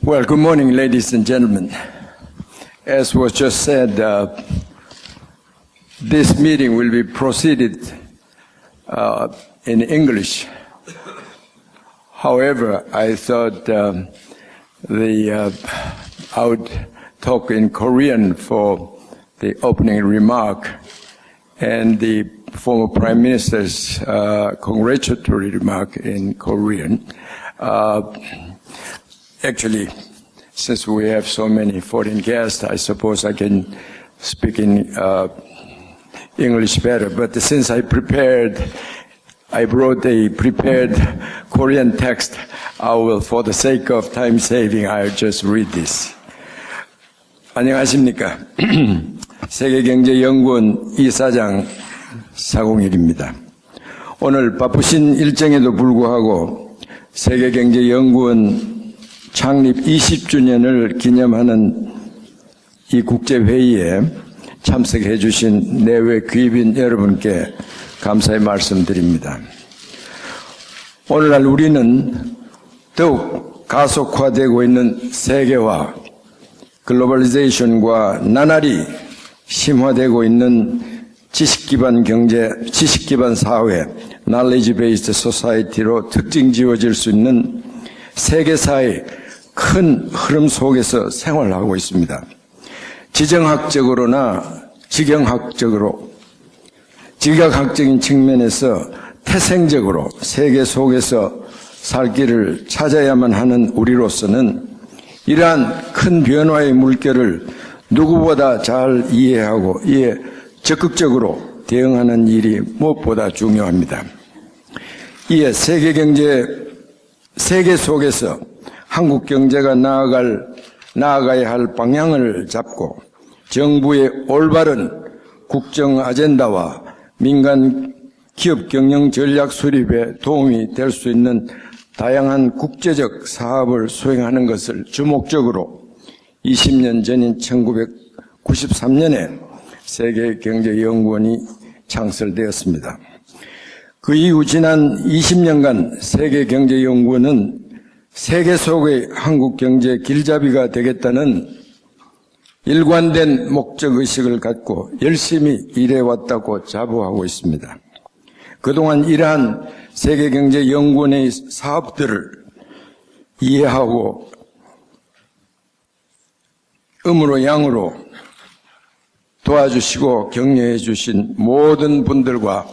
Well, good morning, ladies and gentlemen. As was just said, this meeting will be proceeded in English. However, I thought I would talk in Korean for the opening remark and the former Prime Minister's congratulatory remark in Korean. Actually, since we have so many foreign guests, I suppose I can speak in English better. But since I brought a prepared Korean text, I will, for the sake of time saving, I'll just read this. 안녕하십니까. 세계경제연구원 이사장 사공일입니다. 오늘 바쁘신 일정에도 불구하고 세계경제연구원 창립 20주년을 기념하는 이 국제회의에 참석해 주신 내외 귀빈 여러분께 감사의 말씀드립니다. 오늘날 우리는 더욱 가속화되고 있는 세계화, 글로벌리제이션과 나날이 심화되고 있는 지식기반 경제, 지식기반 사회, knowledge-based society로 특징 지어질 수 있는 세계사의 큰 흐름 속에서 생활하고 있습니다. 지정학적으로나 지경학적으로, 지각학적인 측면에서 태생적으로 세계 속에서 살 길을 찾아야만 하는 우리로서는 이러한 큰 변화의 물결을 누구보다 잘 이해하고 이에 적극적으로 대응하는 일이 무엇보다 중요합니다. 이에 세계 속에서 한국 경제가 나아가야 할 방향을 잡고 정부의 올바른 국정 아젠다와 민간 기업 경영 전략 수립에 도움이 될 수 있는 다양한 국제적 사업을 수행하는 것을 주목적으로 20년 전인 1993년에 세계경제연구원이 창설되었습니다. 그 이후 지난 20년간 세계경제연구원은 세계 속의 한국 경제 길잡이가 되겠다는 일관된 목적의식을 갖고 열심히 일해왔다고 자부하고 있습니다. 그동안 이러한 세계경제연구원의 사업들을 이해하고 음으로 양으로 도와주시고 격려해 주신 모든 분들과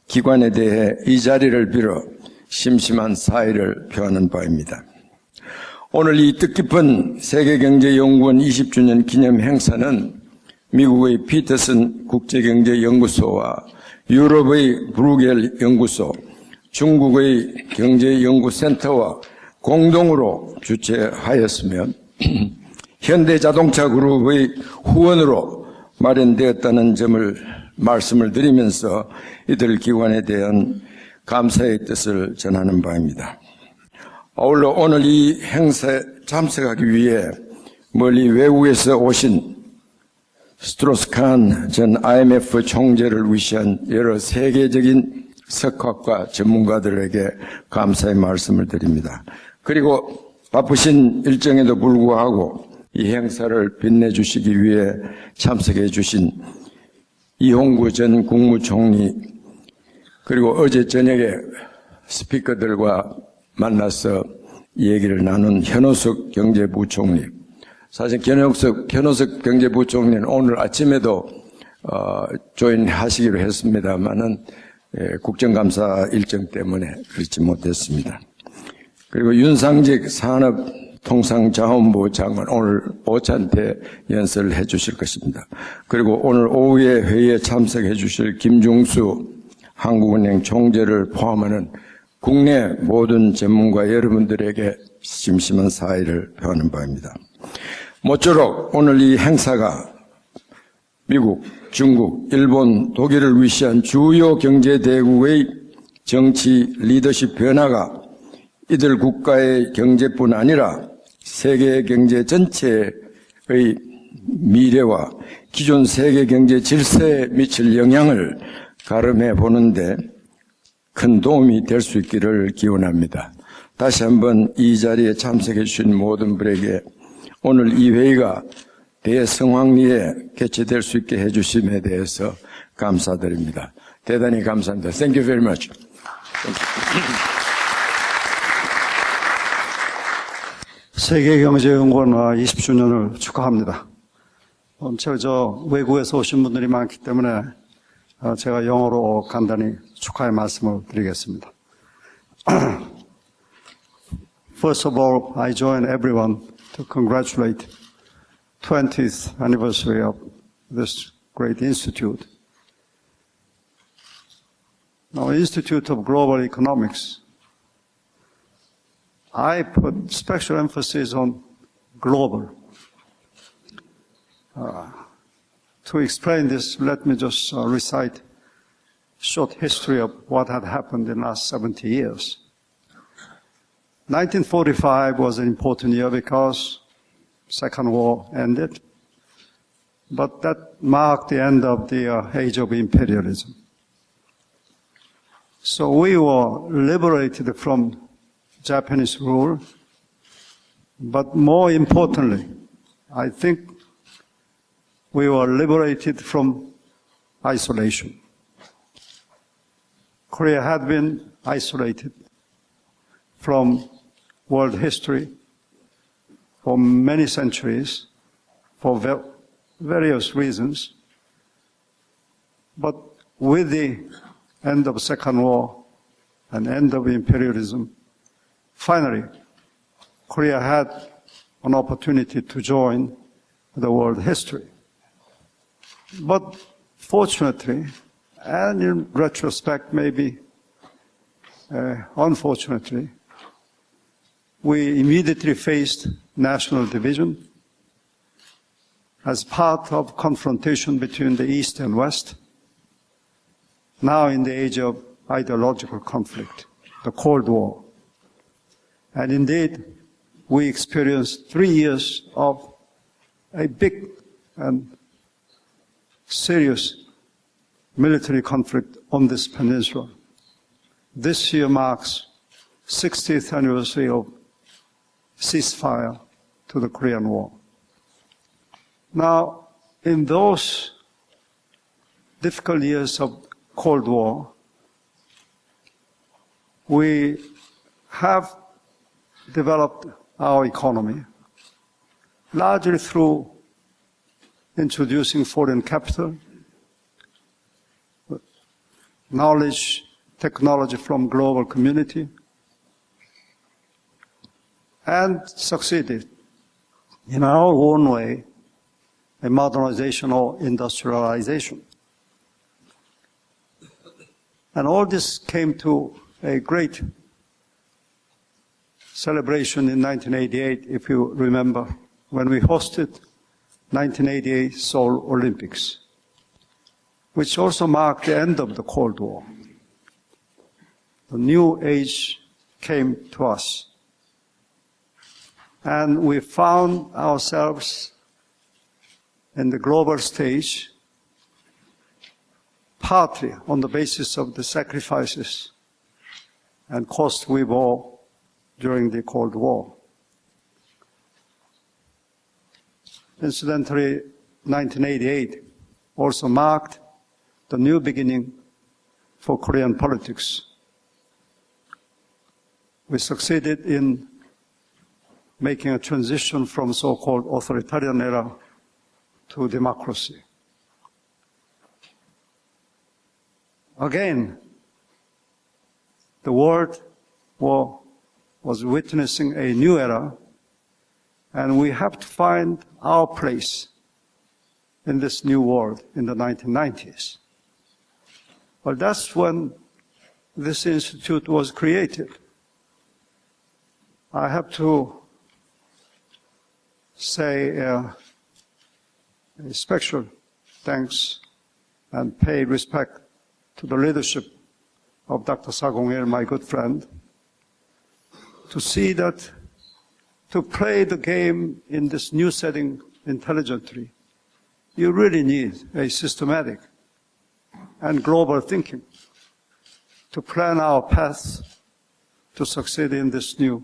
기관에 대해 이 자리를 빌어 심심한 사의를 표하는 바입니다. 오늘 이 뜻깊은 세계경제연구원 20주년 기념 행사는 미국의 피터슨 국제경제연구소와 유럽의 브루겔 연구소, 중국의 경제연구센터와 공동으로 주최하였으며 현대자동차 그룹의 후원으로 마련되었다는 점을 말씀을 드리면서 이들 기관에 대한 감사의 뜻을 전하는 바입니다. 아울러 오늘 이 행사에 참석하기 위해 멀리 외국에서 오신 스트로스칸 전 IMF 총재를 위시한 여러 세계적인 석학과 전문가들에게 감사의 말씀을 드립니다. 그리고 바쁘신 일정에도 불구하고 이 행사를 빛내주시기 위해 참석해 주신 이홍구 전 국무총리, 그리고 어제 저녁에 스피커들과 만나서 얘기를 나눈 현호석 경제부총리, 사실 현호석 경제부총리는 오늘 아침에도 조인하시기로 했습니다만은 국정감사 일정 때문에 그렇지 못했습니다. 그리고 윤상직 산업통상자원부 장관 오늘 오찬테 연설을 해 주실 것입니다. 그리고 오늘 오후에 회의에 참석해 주실 김중수 한국은행 총재를 포함하는 국내 모든 전문가 여러분들에게 심심한 사의를 표하는 바입니다. 모쪼록 오늘 이 행사가 미국, 중국, 일본, 독일을 위시한 주요 경제대국의 정치 리더십 변화가 이들 국가의 경제뿐 아니라 세계 경제 전체의 미래와 기존 세계 경제 질서에 미칠 영향을 가름해 보는데 큰 도움이 될 수 있기를 기원합니다. 다시 한번 이 자리에 참석해 주신 모든 분에게 오늘 이 회의가 대성황리에 개최될 수 있게 해주심에 대해서 감사드립니다. 대단히 감사합니다. Thank you very much. 세계경제연구원 20주년을 축하합니다. 저 외국에서 오신 분들이 많기 때문에 제가 영어로 간단히 축하의 말씀을 드리겠습니다. First of all, I join everyone to congratulate 20th anniversary of this great institute. Now, Institute of Global Economics, I put special emphasis on global. To explain this, let me just recite a short history of what had happened in the last 70 years. 1945 was an important year because Second War ended, but that marked the end of the age of imperialism. So we were liberated from Japanese rule, but more importantly, I think we were liberated from isolation. Korea had been isolated from world history for many centuries for various reasons. But with the end of the Second War and end of imperialism, finally, Korea had an opportunity to join the world history. But fortunately, and in retrospect maybe unfortunately, we immediately faced national division as part of confrontation between the East and West, now in the age of ideological conflict, the Cold War. And indeed, we experienced 3 years of a big and serious military conflict on this peninsula. This year marks 60th anniversary of ceasefire to the Korean War. Now, in those difficult years of Cold War, we have developed our economy largely through introducing foreign capital, knowledge, technology from global community, and succeeded in our own way in modernization or industrialization. And all this came to a great celebration in 1988, if you remember, when we hosted 1988 Seoul Olympics, which also marked the end of the Cold War. The new age came to us. And we found ourselves in the global stage, partly on the basis of the sacrifices and cost we bore during the Cold War. Incidentally, 1988 also marked the new beginning for Korean politics. We succeeded in making a transition from so-called authoritarian era to democracy. Again, the world was witnessing a new era, and we have to find our place in this new world in the 1990s. Well, that's when this institute was created. I have to say a special thanks and pay respect to the leadership of Dr. Sagong-il, my good friend, to see that to play the game in this new setting intelligently, you really need a systematic and global thinking to plan our path to succeed in this new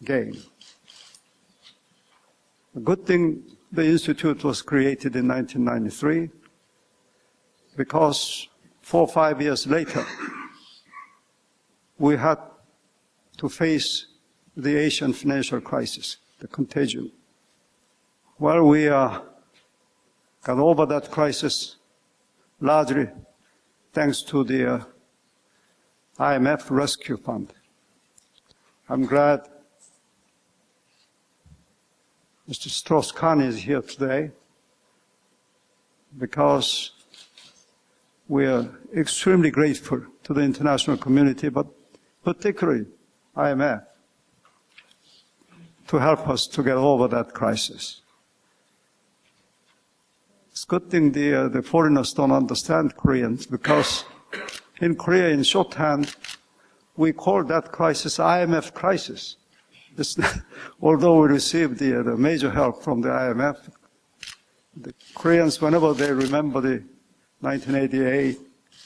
game. A good thing the Institute was created in 1993, because 4 or 5 years later, we had to face the Asian financial crisis, the contagion. Well, we got over that crisis largely thanks to the IMF Rescue Fund. I'm glad Mr. Strauss-Kahn is here today, because we are extremely grateful to the international community, but particularly IMF, to help us to get over that crisis. It's a good thing the foreigners don't understand Koreans, because in Korea, in shorthand, we call that crisis IMF crisis. Although we received the major help from the IMF, the Koreans, whenever they remember the 1988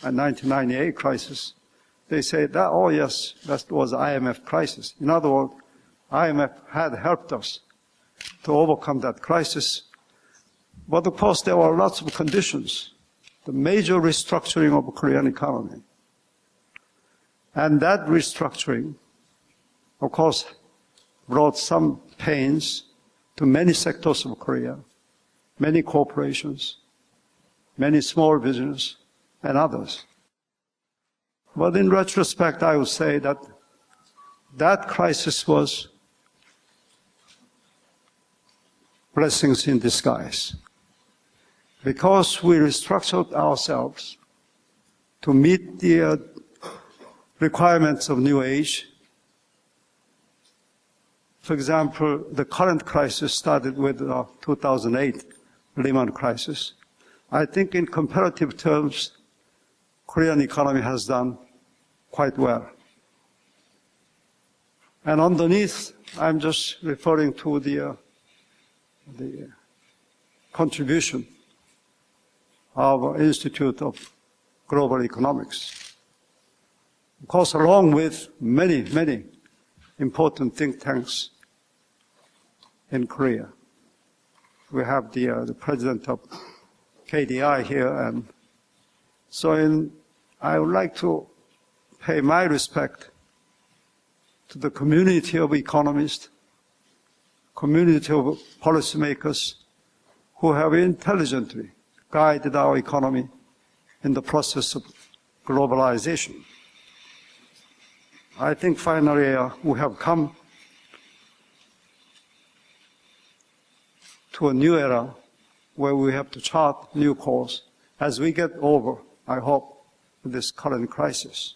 and 1998 crisis, they say that, oh yes, that was IMF crisis. In other words, IMF had helped us to overcome that crisis. But of course, there were lots of conditions. The major restructuring of the Korean economy. And that restructuring, of course, brought some pains to many sectors of Korea, many corporations, many small businesses, and others. But in retrospect, I would say that that crisis was blessings in disguise, because we restructured ourselves to meet the requirements of new age. For example, the current crisis started with the 2008 Lehman crisis. I think in comparative terms, Korean economy has done quite well. And underneath, I'm just referring to the contribution of Institute of Global Economics. Of course, along with many, many important think tanks in Korea. We have the president of KDI here, and so I would like to pay my respect to the community of economists, community of policymakers who have intelligently guided our economy in the process of globalization. I think finally we have come to a new era where we have to chart new course as we get over, I hope, this current crisis.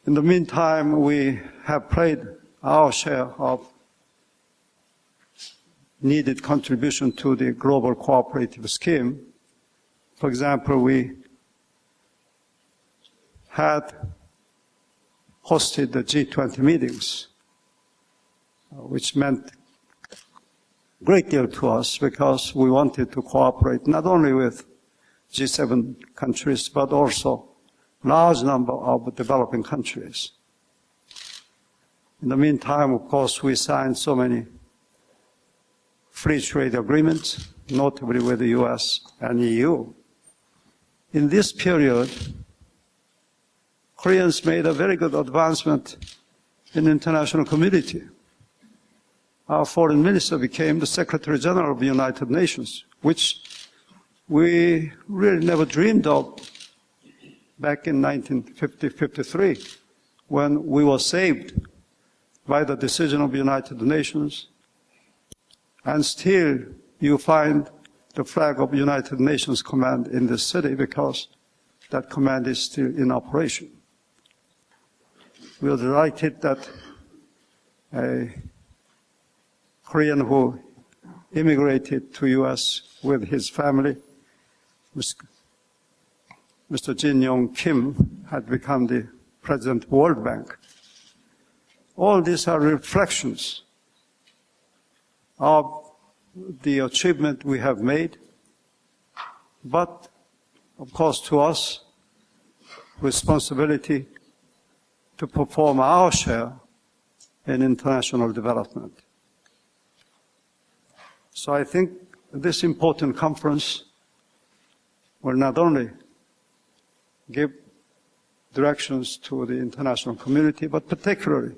In the meantime, we have played our share of needed contribution to the global cooperative scheme. For example, we had hosted the G20 meetings, which meant a great deal to us because we wanted to cooperate not only with G7 countries, but also large number of developing countries. In the meantime, of course, we signed so many free trade agreements, notably with the US and EU. In this period, Koreans made a very good advancement in the international community. Our foreign minister became the Secretary General of the United Nations, which we really never dreamed of back in 1950-53, when we were saved by the decision of the United Nations. And still, you find the flag of United Nations Command in this city because that command is still in operation. We are delighted that a Korean who immigrated to U.S. with his family, Mr. Jin Yong Kim, had become the president of World Bank. All these are reflections of the achievement we have made, but of course to us, responsibility to perform our share in international development. So I think this important conference will not only give directions to the international community, but particularly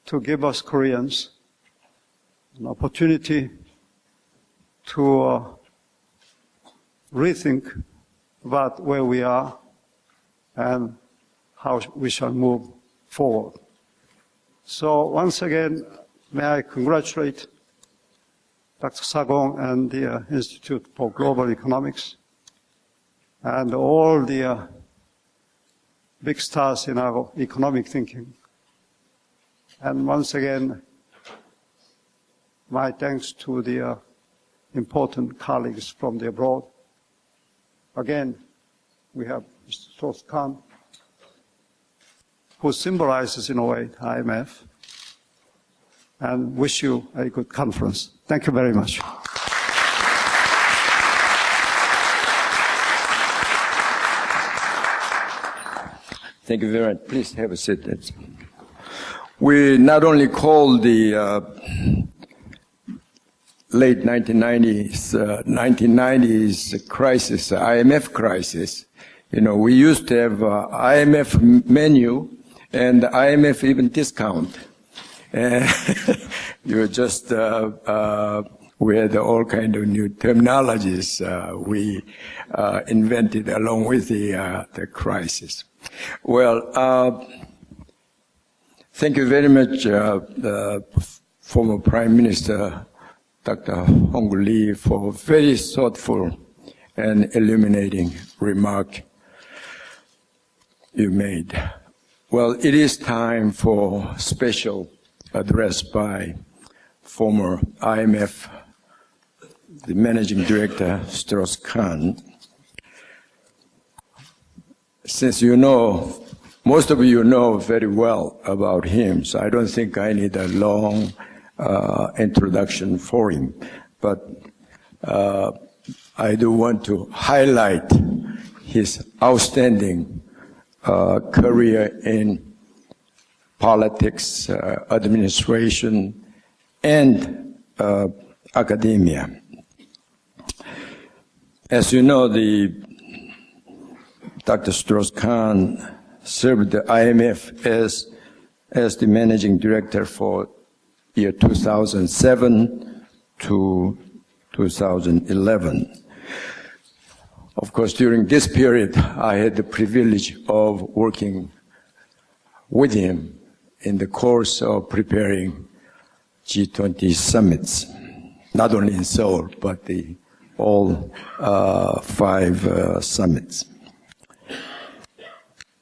to give us Koreans an opportunity to rethink about where we are and how we shall move forward. So once again, may I congratulate Dr. Sagong and the Institute for Global Economics and all the big stars in our economic thinking. And once again, my thanks to the important colleagues from the abroad. Again, we have Mr. Strauss-Kahn, who symbolizes, in a way, IMF, and wish you a good conference. Thank you very much. Thank you very much. Please have a seat. We not only call the late 1990s crisis, IMF crisis. You know, we used to have IMF menu and IMF even discount. You just, we had all kind of new terminologies we invented along with the crisis. Well, thank you very much, former Prime Minister Dr. Hong Lee, for very thoughtful and illuminating remark you made. Well, it is time for special address by former IMF, the Managing Director, Strauss-Kahn. Since you know, most of you know very well about him, so I don't think I need a long introduction for him. But I do want to highlight his outstanding career in politics, administration, and academia. As you know, Dr. Strauss-Kahn served the IMF as the managing director for year 2007 to 2011. Of course, during this period, I had the privilege of working with him in the course of preparing G20 summits, not only in Seoul, but all 5 summits.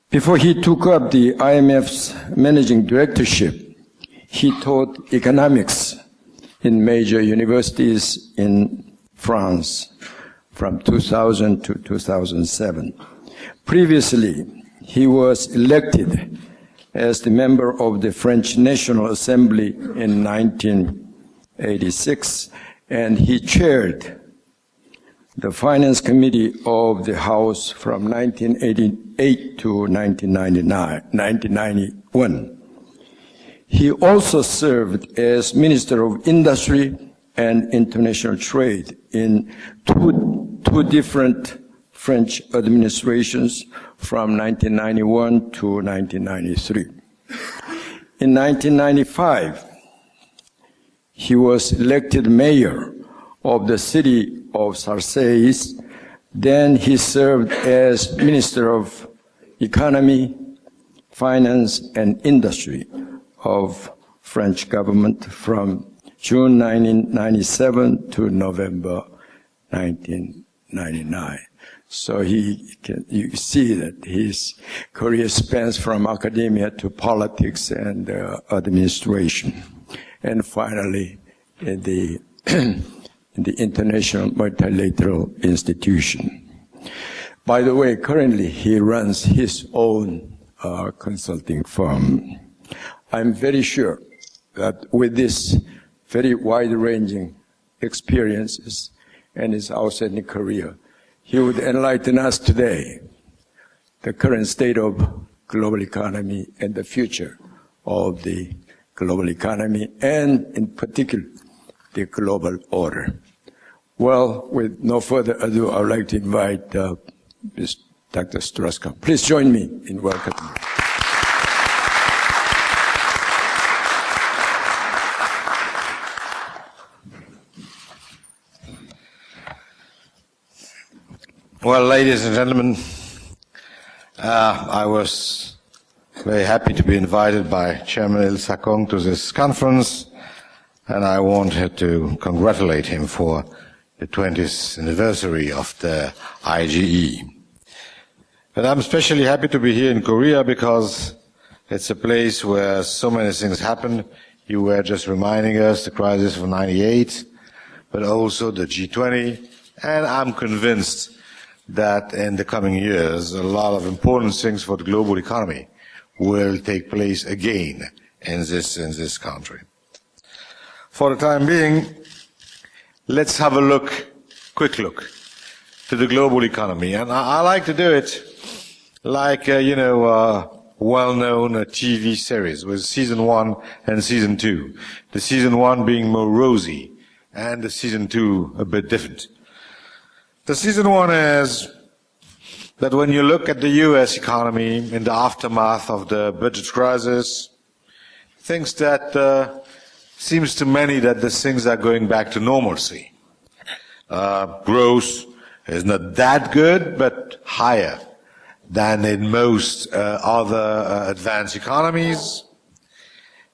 Before he took up the IMF's managing directorship, he taught economics in major universities in France from 2000 to 2007. Previously, he was elected as the member of the French National Assembly in 1986, and he chaired the Finance Committee of the House from 1988 to 1991. He also served as Minister of Industry and International Trade in two different French administrations from 1991 to 1993. In 1995, he was elected mayor of the city of Sarcelles. Then he served as Minister of Economy, Finance, and Industry of French government from June 1997 to November 1999. So you see that his career spans from academia to politics and administration, and finally in the International Multilateral Institution. By the way, currently he runs his own consulting firm. I'm very sure that with this very wide-ranging experiences and his outstanding career, he would enlighten us today, the current state of global economy and the future of the global economy and in particular the global order. Well, with no further ado, I would like to invite Ms. Dr. Strauss-Kahn. Please join me in welcoming her. Well, ladies and gentlemen, I was very happy to be invited by Chairman Il Sakong to this conference, and I wanted to congratulate him for the 20th anniversary of the IGE. But I'm especially happy to be here in Korea because it's a place where so many things happen. You were just reminding us the crisis of '98, but also the G20, and I'm convinced that in the coming years, a lot of important things for the global economy will take place again in this country. For the time being, let's have a quick look to the global economy. And I like to do it like, well-known TV series with season 1 and season 2. The season 1 being more rosy and the season 2 a bit different. The season 1 is that when you look at the US economy in the aftermath of the budget crisis, things that seems to many that the things are going back to normalcy. Growth is not that good, but higher than in most other advanced economies.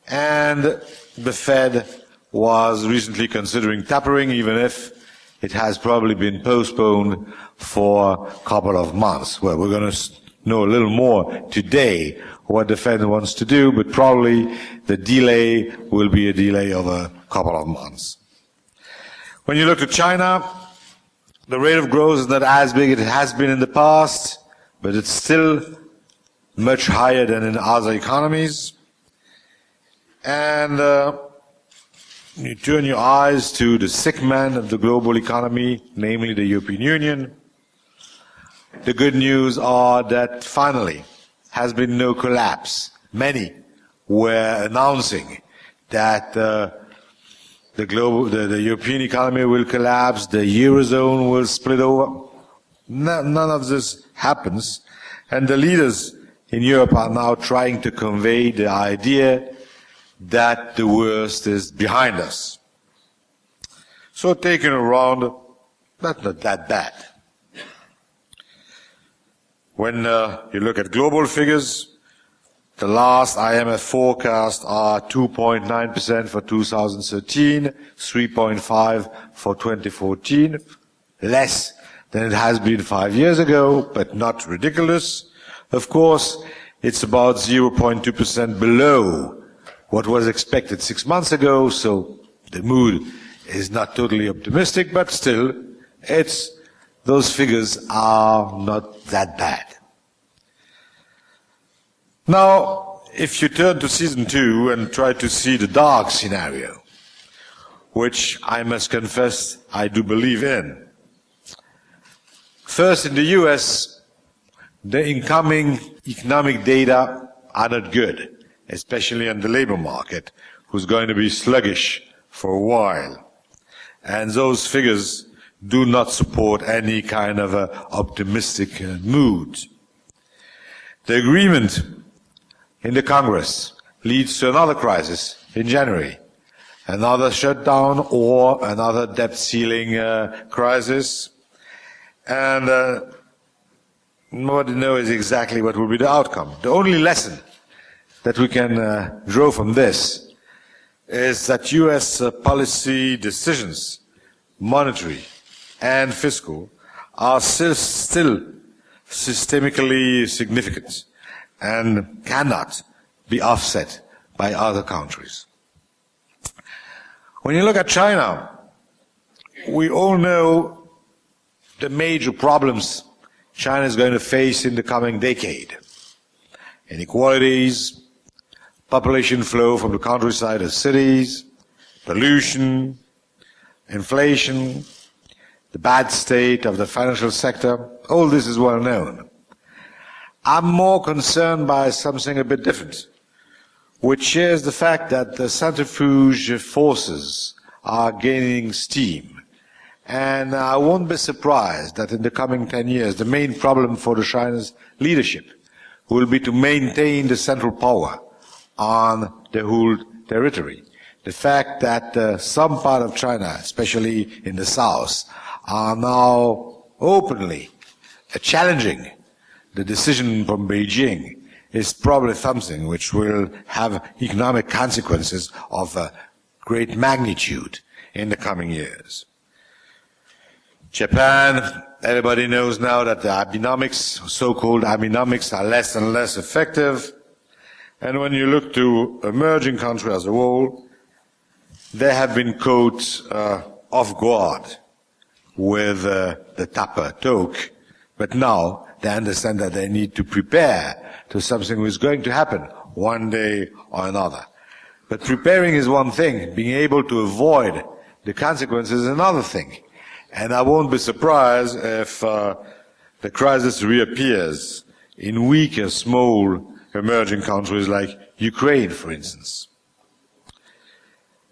And the Fed was recently considering tapering, even if it has probably been postponed for a couple of months. Well, we're going to know a little more today what the Fed wants to do, but probably the delay will be a delay of a couple of months. When you look at China, the rate of growth is not as big as it has been in the past, but it's still much higher than in other economies. And you turn your eyes to the sick man of the global economy, namely the European Union. The good news are that finally has been no collapse. Many were announcing that the European economy will collapse, the Eurozone will split over. None of this happens, and the leaders in Europe are now trying to convey the idea that the worst is behind us. So taken around, that's not that bad. When you look at global figures, the last IMF forecasts are 2.9% for 2013, 3.5% for 2014, less than it has been 5 years ago, but not ridiculous. Of course, it's about 0.2% below what was expected 6 months ago, so the mood is not totally optimistic, but still, those figures are not that bad. Now, if you turn to season 2 and try to see the dark scenario, which I must confess I do believe in. First, in the US, the incoming economic data are not good, especially on the labor market, who's going to be sluggish for a while. And those figures do not support any kind of optimistic mood. The agreement in the Congress leads to another crisis in January, another shutdown or another debt ceiling crisis, and nobody knows exactly what will be the outcome. The only lesson that we can draw from this is that US policy decisions, monetary and fiscal, are still systemically significant and cannot be offset by other countries. When you look at China, we all know the major problems China is going to face in the coming decade. Inequalities, population flow from the countryside to cities, pollution, inflation, the bad state of the financial sector, all this is well known. I'm more concerned by something a bit different, which is the fact that the centrifuge forces are gaining steam. And I won't be surprised that in the coming 10 years, the main problem for the China's leadership will be to maintain the central power on the whole territory. The fact that some part of China, especially in the south, are now openly challenging the decision from Beijing is probably something which will have economic consequences of great magnitude in the coming years. Japan, everybody knows now that the Abenomics, so-called Abenomics, are less and less effective. And when you look to emerging countries as a whole, they have been caught off guard with the Tupper talk, but now they understand that they need to prepare to something which is going to happen one day or another. But preparing is one thing, being able to avoid the consequences is another thing. And I won't be surprised if the crisis reappears in weaker, small, emerging countries like Ukraine, for instance.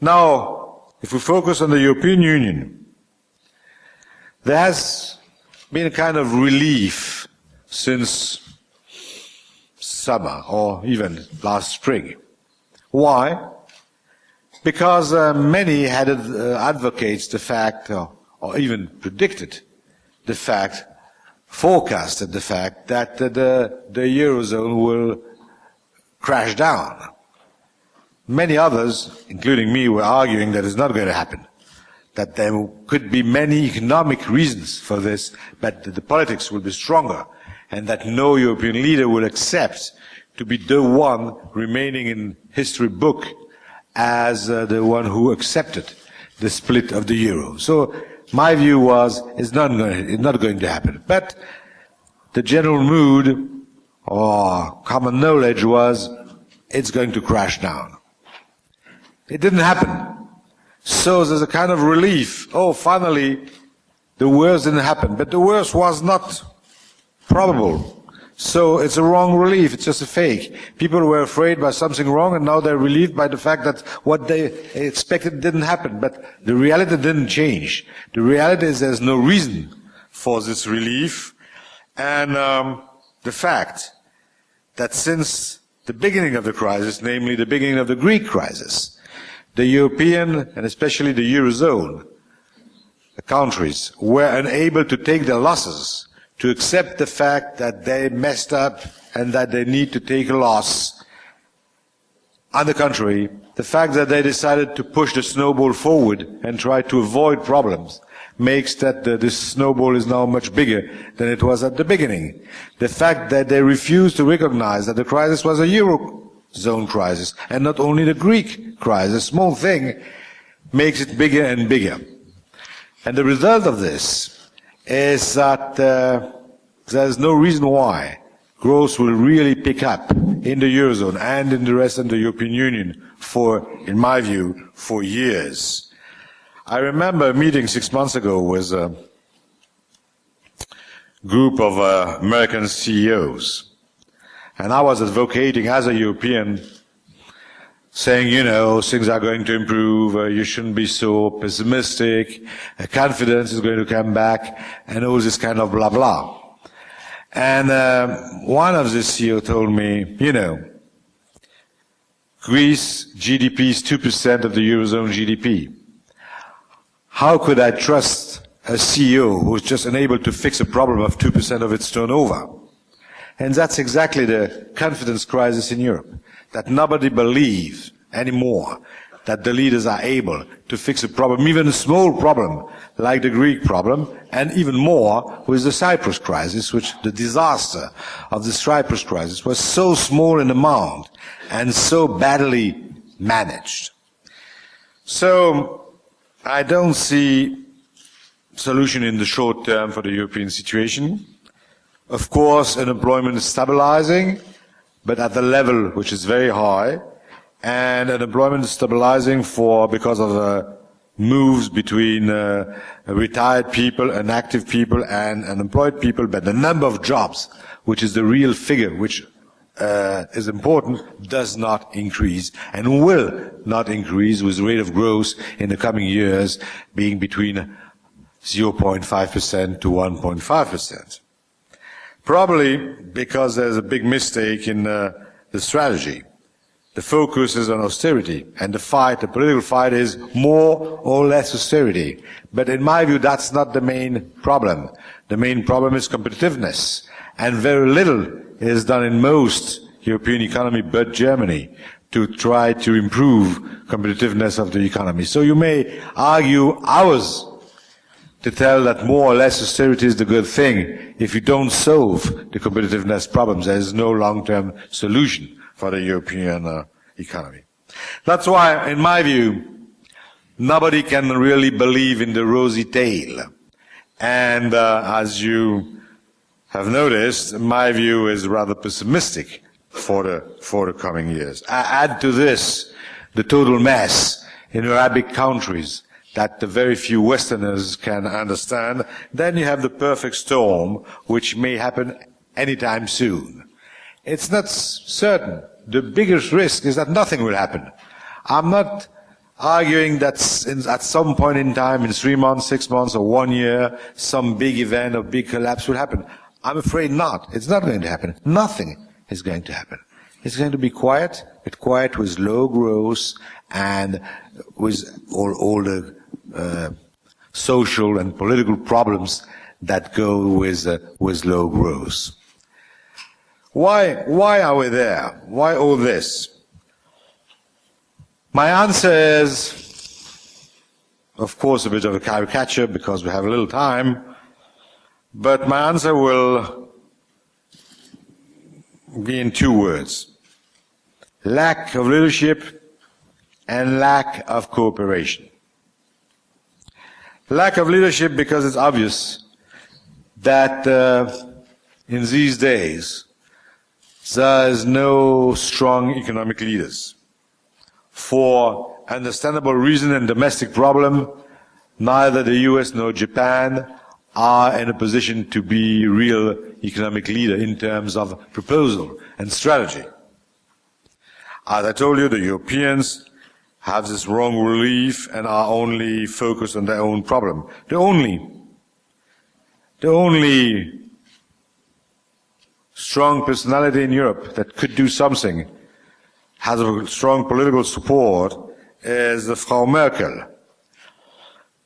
Now, if we focus on the European Union, there has been a kind of relief since summer or even last spring. Why? Because many had advocates the fact, or even predicted the fact, forecasted the fact that the Eurozone will crash down. Many others, including me, were arguing that it's not going to happen, that there could be many economic reasons for this, but that the politics will be stronger, and that no European leader will accept to be the one remaining in history book as the one who accepted the split of the euro. So my view was it's not going to happen. But the general mood or common knowledge was it's going to crash down. It didn't happen. So there's a kind of relief. Oh, finally, the worst didn't happen. But the worst was not probable. So it's a wrong relief. It's just a fake. People were afraid by something wrong, and now they're relieved by the fact that what they expected didn't happen. But the reality didn't change. The reality is there's no reason for this relief. And the fact that since the beginning of the crisis, namely the beginning of the Greek crisis, the European, and especially the Eurozone, countries were unable to take their losses, to accept the fact that they messed up and that they need to take a loss. On the contrary, the fact that they decided to push the snowball forward and try to avoid problems makes that this snowball is now much bigger than it was at the beginning. The fact that they refused to recognize that the crisis was a Eurozone crisis and not only the Greek crisis, small thing, makes it bigger and bigger. And the result of this is that there's no reason why growth will really pick up in the Eurozone and in the rest of the European Union for, in my view, for years. I remember a meeting 6 months ago with a group of American CEOs, and I was advocating as a European, saying, you know, things are going to improve, you shouldn't be so pessimistic, confidence is going to come back, and all this kind of blah blah. And one of the CEOs told me, you know, Greece GDP is 2% of the Eurozone GDP. How could I trust a CEO who's just unable to fix a problem of 2% of its turnover? And that's exactly the confidence crisis in Europe, that nobody believes anymore that the leaders are able to fix a problem, even a small problem like the Greek problem, and even more with the Cyprus crisis, which the disaster of the Cyprus crisis was so small in amount and so badly managed. So I don't see solution in the short term for the European situation. Of course, unemployment is stabilizing, but at the level which is very high, and unemployment is stabilizing because of moves between retired people, inactive people, and unemployed people, but the number of jobs, which is the real figure, which is important, does not increase and will not increase, with rate of growth in the coming years being between 0.5% to 1.5%. Probably because there's a big mistake in the strategy. The focus is on austerity, and the political fight is more or less austerity. But in my view, that's not the main problem. The main problem is competitiveness, and very little is done in most European economy but Germany to try to improve competitiveness of the economy. So you may argue hours to tell that more or less austerity is the good thing. If you don't solve the competitiveness problems, there is no long-term solution for the European economy. That's why, in my view, nobody can really believe in the rosy tale. And as you have noticed, my view is rather pessimistic for the coming years. Add to this the total mess in Arabic countries that the very few Westerners can understand, then you have the perfect storm, which may happen anytime soon. It's not certain. The biggest risk is that nothing will happen. I'm not arguing that at some point in time, in 3 months, 6 months, or 1 year, some big event or big collapse will happen. I'm afraid not. It's not going to happen. Nothing is going to happen. It's going to be quiet, but quiet with low growth and with all the social and political problems that go with low growth. Why are we there? Why all this? My answer is, of course, a bit of a caricature because we have a little time, but my answer will be in 2 words. Lack of leadership and lack of cooperation. Lack of leadership because it's obvious that in these days there is no strong economic leaders. For understandable reason and domestic problem, neither the US nor Japan are in a position to be real economic leader in terms of proposal and strategy. As I told you, the Europeans have this wrong belief and are only focused on their own problem. The only strong personality in Europe that could do something, has a strong political support, is Frau Merkel.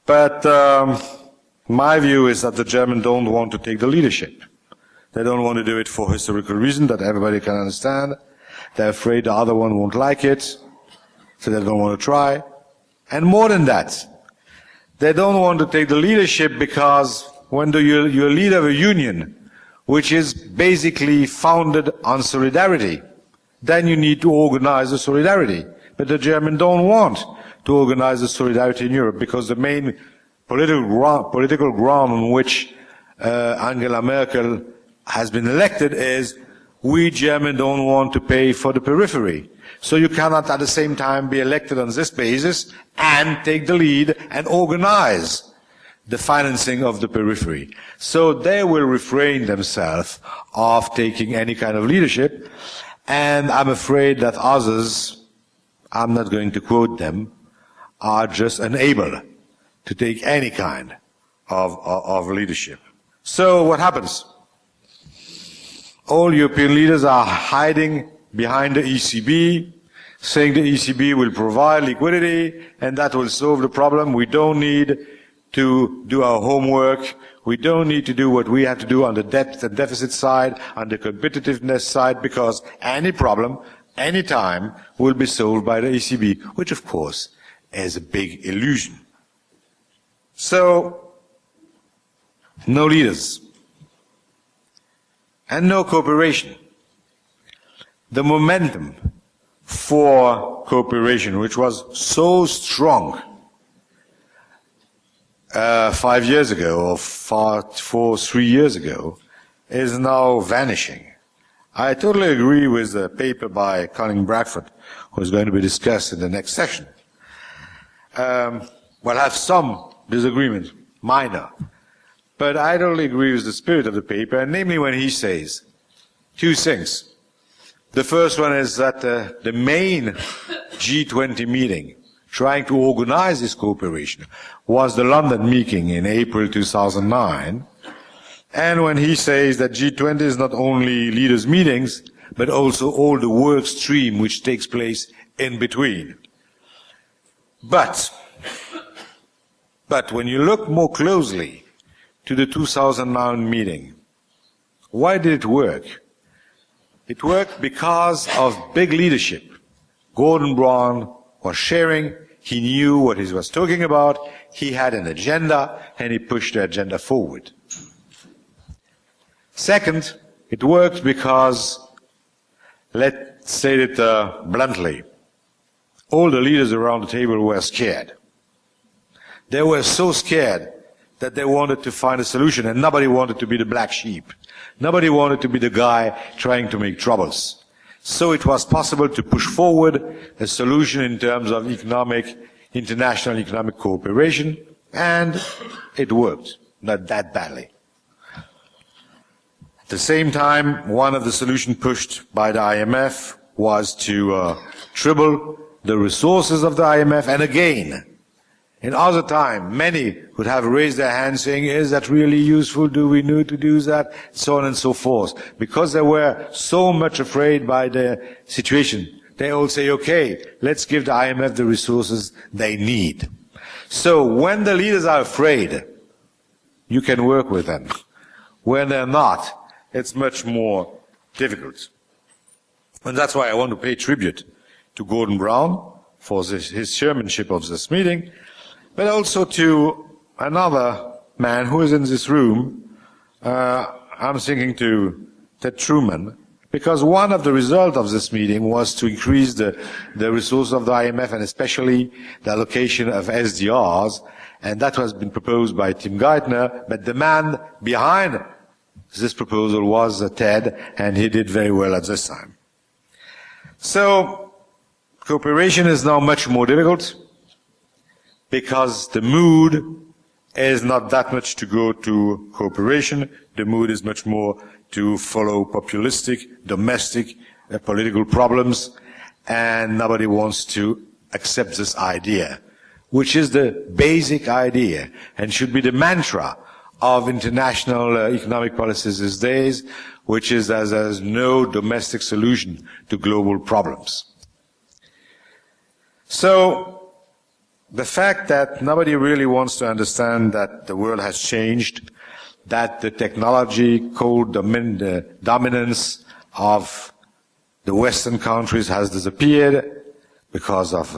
But my view is that the Germans don't want to take the leadership. They don't want to do it for historical reasons that everybody can understand. They're afraid the other one won't like it, so they don't want to try. And more than that, they don't want to take the leadership because when you're a leader of a union, which is basically founded on solidarity, then you need to organize the solidarity. But the Germans don't want to organize the solidarity in Europe because the main political ground on which Angela Merkel has been elected is we Germans don't want to pay for the periphery. So you cannot at the same time be elected on this basis and take the lead and organize the financing of the periphery. So they will refrain themselves of taking any kind of leadership, and I'm afraid that others, I'm not going to quote them, are just unable to take any kind of leadership. So what happens? All European leaders are hiding behind the ECB, saying the ECB will provide liquidity and that will solve the problem. We don't need to do our homework. We don't need to do what we have to do on the debt and deficit side, on the competitiveness side, because any problem, any time, will be solved by the ECB, which of course is a big illusion. So, no leaders and no cooperation. The momentum for cooperation, which was so strong 5 years ago or 3 years ago, is now vanishing. I totally agree with the paper by Colin Bradford, who is going to be discussed in the next session. well, have some disagreement, minor. But I totally agree with the spirit of the paper, and namely when he says two things. The first one is that the main G20 meeting trying to organize this cooperation was the London meeting in April 2009. And when he says that G20 is not only leaders' meetings, but also all the work stream which takes place in between. But when you look more closely to the 2009 meeting, why did it work? It worked because of big leadership. Gordon Brown was sharing, he knew what he was talking about, he had an agenda, and he pushed the agenda forward. Second, it worked because, let's say it bluntly, all the leaders around the table were scared. They were so scared that they wanted to find a solution, and nobody wanted to be the black sheep. Nobody wanted to be the guy trying to make troubles. So it was possible to push forward a solution in terms of international economic cooperation, and it worked, not that badly. At the same time, one of the solutions pushed by the IMF was to triple the resources of the IMF, and again, in other time, many would have raised their hands saying, is that really useful? Do we need to do that? So on and so forth. Because they were so much afraid by the situation, they all say, okay, let's give the IMF the resources they need. So when the leaders are afraid, you can work with them. When they're not, it's much more difficult. And that's why I want to pay tribute to Gordon Brown for his chairmanship of this meeting, but also to another man who is in this room. I'm thinking to Ted Truman, because one of the results of this meeting was to increase the resources of the IMF, and especially the allocation of SDRs, and that has been proposed by Tim Geithner, but the man behind this proposal was Ted, and he did very well at this time. So, cooperation is now much more difficult, because the mood is not that much to go to cooperation. The mood is much more to follow populistic, domestic, political problems, and nobody wants to accept this idea, which is the basic idea and should be the mantra of international economic policies these days, which is that there is no domestic solution to global problems. So, the fact that nobody really wants to understand that the world has changed, that the technology dominance of the Western countries has disappeared because of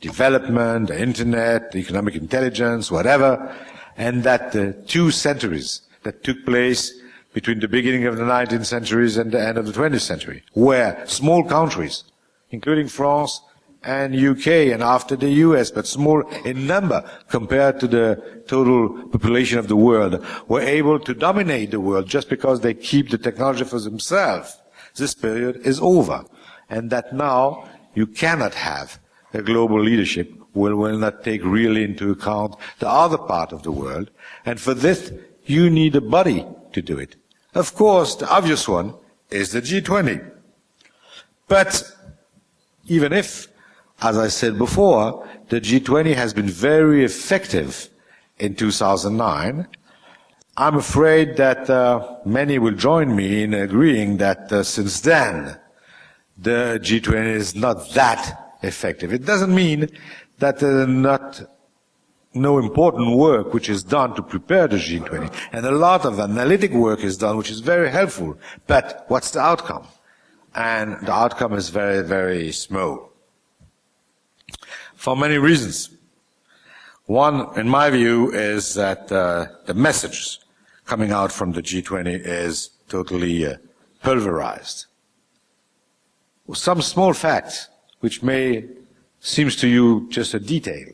development, the internet, the economic intelligence, whatever, and that the 2 centuries that took place between the beginning of the 19th century and the end of the 20th century, where small countries, including France, and UK, and after the US, but small in number compared to the total population of the world, were able to dominate the world just because they keep the technology for themselves. This period is over. And that now you cannot have a global leadership which will not take really into account the other part of the world. And for this, you need a body to do it. Of course, the obvious one is the G20. But even if, as I said before, the G20 has been very effective in 2009. I'm afraid that many will join me in agreeing that since then, the G20 is not that effective. It doesn't mean that no important work which is done to prepare the G20, and a lot of analytic work is done, which is very helpful. But what's the outcome? And the outcome is very, very small. For many reasons. One, in my view, is that the message coming out from the G20 is totally pulverized. Some small facts, which may seem to you just a detail,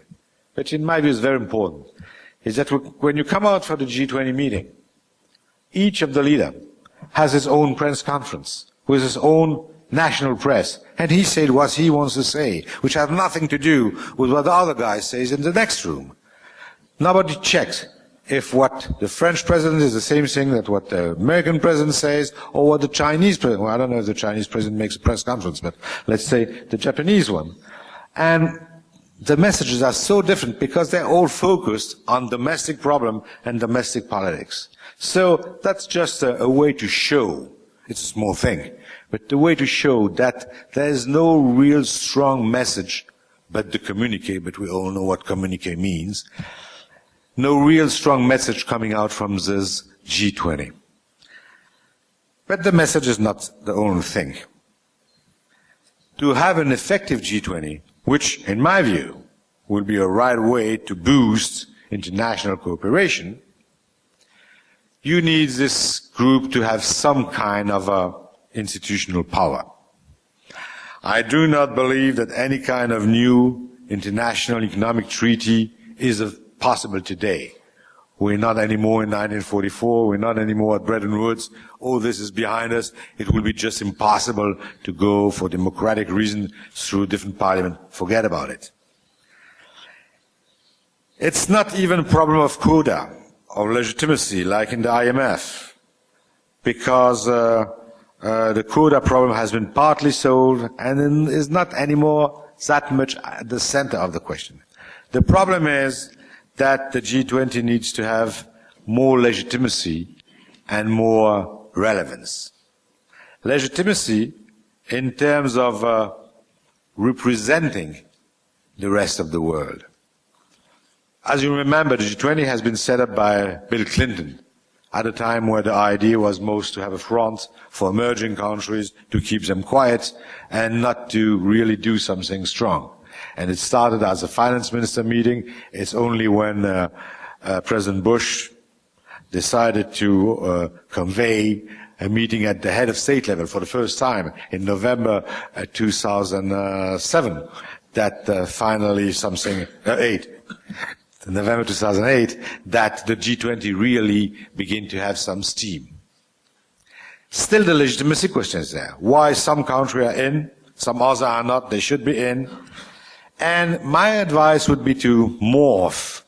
but in my view is very important, is that when you come out for the G20 meeting, each of the leaders has his own press conference with his own national press, and he said what he wants to say, which has nothing to do with what the other guy says in the next room. Nobody checks if what the French president is the same thing that what the American president says, or what the Chinese president, well, I don't know if the Chinese president makes a press conference, but let's say the Japanese one. And the messages are so different because they're all focused on domestic problem and domestic politics. So that's just a way to show, it's a small thing, but the way to show that there is no real strong message but the communique, but we all know what communique means. No real strong message coming out from this G20. But the message is not the only thing. To have an effective G20, which, in my view, will be a right way to boost international cooperation, you need this group to have some kind of institutional power. I do not believe that any kind of new international economic treaty is possible today. We're not anymore in 1944, we're not anymore at Bretton Woods. All this is behind us. It will be just impossible to go for democratic reasons through different parliaments. Forget about it. It's not even a problem of quota, of legitimacy, like in the IMF, because the quota problem has been partly solved and is not anymore that much at the center of the question. The problem is that the G20 needs to have more legitimacy and more relevance. Legitimacy in terms of representing the rest of the world. As you remember, the G20 has been set up by Bill Clinton at a time where the idea was most to have a front for emerging countries, to keep them quiet and not to really do something strong. And it started as a finance minister meeting. It's only when President Bush decided to convey a meeting at the head of state level for the first time in November 2007 that finally November 2008, that the G20 really began to have some steam. Still the legitimacy question is there. Why some countries are in, some others are not, they should be in. And my advice would be to morph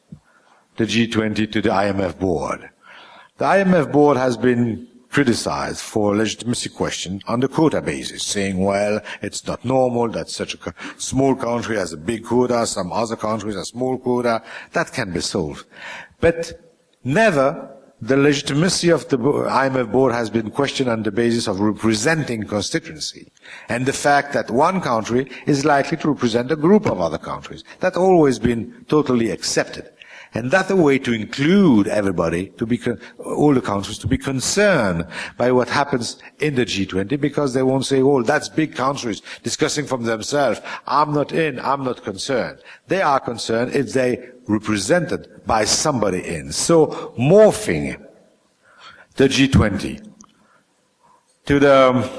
the G20 to the IMF board. The IMF board has been criticized for a legitimacy question on the quota basis, saying, well, it's not normal that such a small country has a big quota, some other countries have small quota. That can be solved. But never the legitimacy of the IMF board has been questioned on the basis of representing constituency and the fact that one country is likely to represent a group of other countries. That's always been totally accepted. And that's a way to include everybody, all the countries, to be concerned by what happens in the G20, because they won't say, oh, that's big countries discussing from themselves. I'm not in, I'm not concerned. They are concerned if they represented by somebody in. So morphing the G20 to the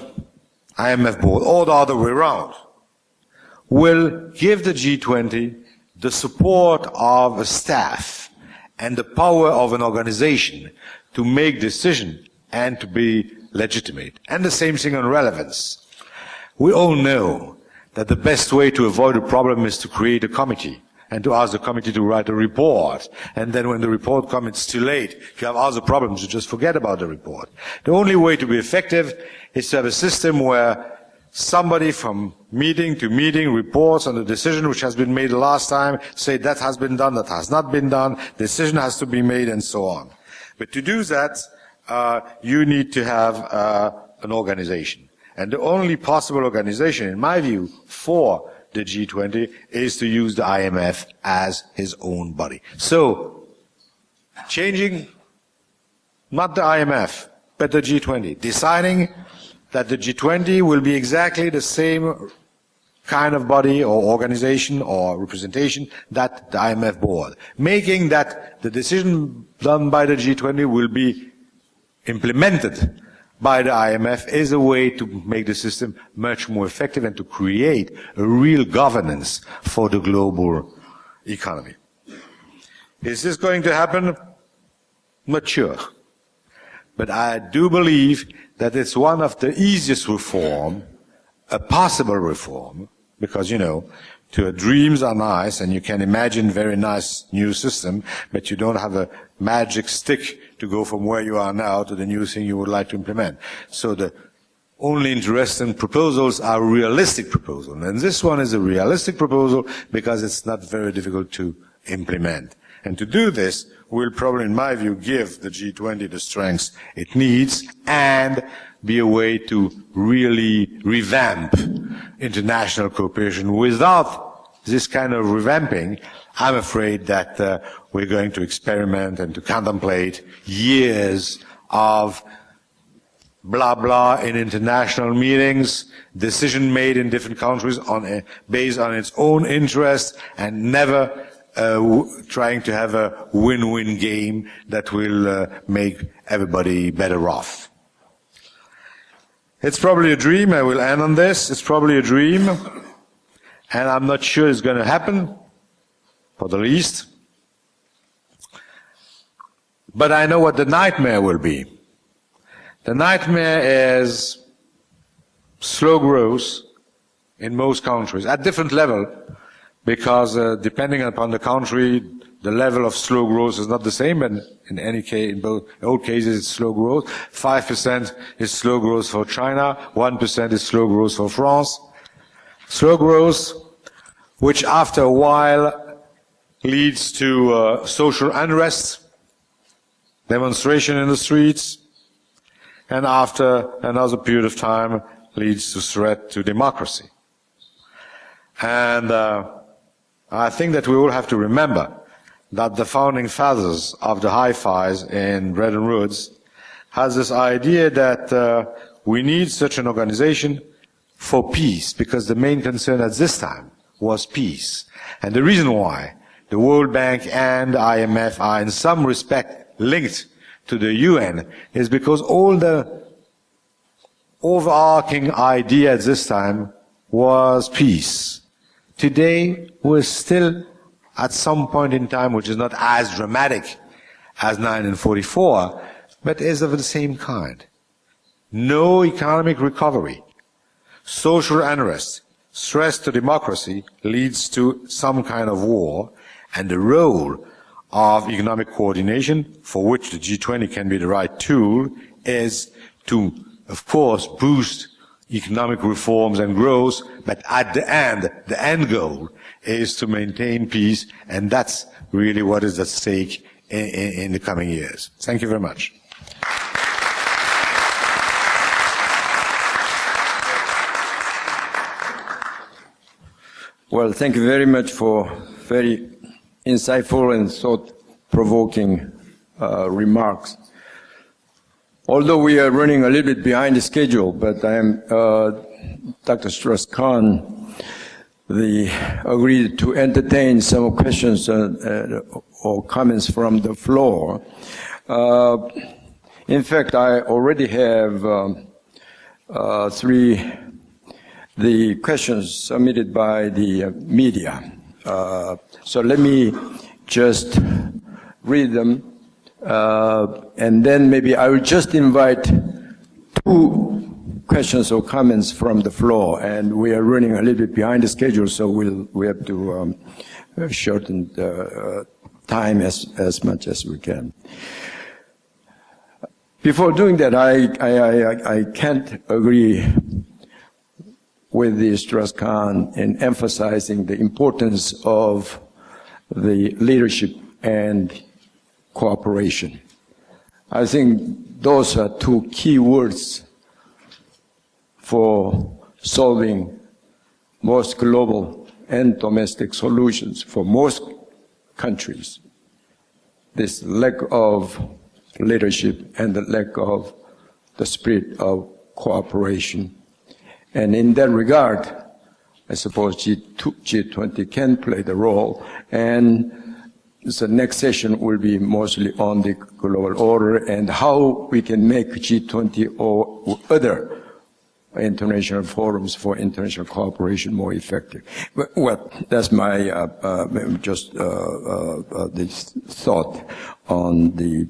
IMF board, or the other way around, will give the G20 the support of a staff and the power of an organization to make decisions and to be legitimate. And the same thing on relevance. We all know that the best way to avoid a problem is to create a committee and to ask the committee to write a report. And then when the report comes, it's too late. If you have other problems, you just forget about the report. The only way to be effective is to have a system where somebody from meeting to meeting reports on the decision which has been made the last time, say that has been done, that has not been done, decision has to be made, and so on. But to do that, you need to have an organization. And the only possible organization, in my view, for the G20 is to use the IMF as his own body. So, changing not the IMF, but the G20, deciding that the G20 will be exactly the same kind of body or organization or representation that the IMF board, making that the decision done by the G20 will be implemented by the IMF is a way to make the system much more effective and to create a real governance for the global economy. Is this going to happen? Not sure. But I do believe that it's one of the easiest reform, a possible reform, because, you know, Dreams are nice, and you can imagine very nice new system, but you don't have a magic stick to go from where you are now to the new thing you would like to implement. So the only interesting proposals are realistic proposals. And this one is a realistic proposal because it's not very difficult to implement. And to do this, will probably, in my view, give the G20 the strength it needs and be a way to really revamp international cooperation. Without this kind of revamping, I'm afraid that we're going to experiment and to contemplate years of blah blah in international meetings, decision made in different countries based on its own interests, and never trying to have a win-win game that will make everybody better off. It's probably a dream. I will end on this. It's probably a dream, and I'm not sure it's going to happen, for the least. But I know what the nightmare will be. The nightmare is slow growth in most countries, at different level, because depending upon the country, the level of slow growth is not the same, and in any case, in all cases, it's slow growth. 5% is slow growth for China, 1% is slow growth for France. Slow growth, which after a while leads to social unrest, demonstration in the streets, and after another period of time leads to threat to democracy. And I think that we all have to remember that the founding fathers of the Hi-Fis in Bretton Woods has this idea that we need such an organization for peace, because the main concern at this time was peace. And the reason why the World Bank and IMF are in some respect linked to the UN is because all the overarching idea at this time was peace. Today, we're still at some point in time which is not as dramatic as 1944, but is of the same kind. No economic recovery, social unrest, stress to democracy leads to some kind of war, and the role of economic coordination, for which the G20 can be the right tool, is to, of course, boost economic reforms and growth, but at the end goal is to maintain peace, and that's really what is at stake in the coming years. Thank you very much. Well, thank you very much for very insightful and thought-provoking remarks. Although we are running a little bit behind the schedule, but I am Dr. Strauss-Kahn, agreed to entertain some questions or comments from the floor. In fact, I already have the questions submitted by the media. So let me just read them, and then maybe I will just invite 2 questions or comments from the floor. And we are running a little bit behind the schedule, so we have to shorten the time as much as we can. Before doing that, I can't agree with the Strauss-Kahn in emphasizing the importance of the leadership and cooperation. I think those are 2 key words for solving most global and domestic solutions for most countries. This lack of leadership and the lack of the spirit of cooperation. And in that regard, I suppose G20 can play the role, and the next session will be mostly on the global order and how we can make G20 or other international forums for international cooperation more effective. Well, that's my just this thought on the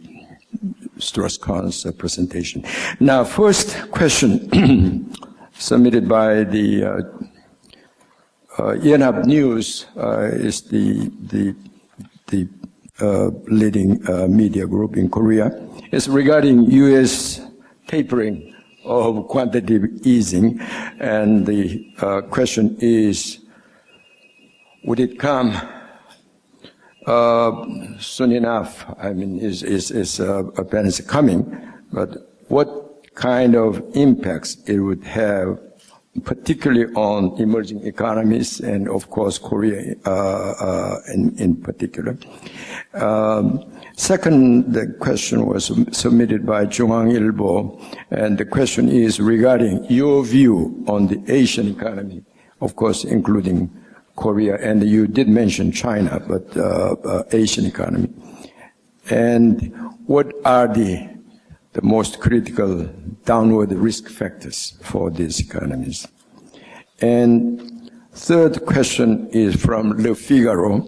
Strauss-Kahn's presentation. Now, first question submitted by the Yonhap News is the leading media group in Korea. It's regarding U.S. tapering of quantitative easing, and the question is, would it come soon enough? I mean, apparently it's coming, but what kind of impacts it would have, particularly on emerging economies and, of course, Korea in particular. Second, the question was submitted by 중앙일보, and the question is regarding your view on the Asian economy, of course, including Korea, and you did mention China, but Asian economy. And what are the most critical downward risk factors for these economies? And third question is from Le Figaro.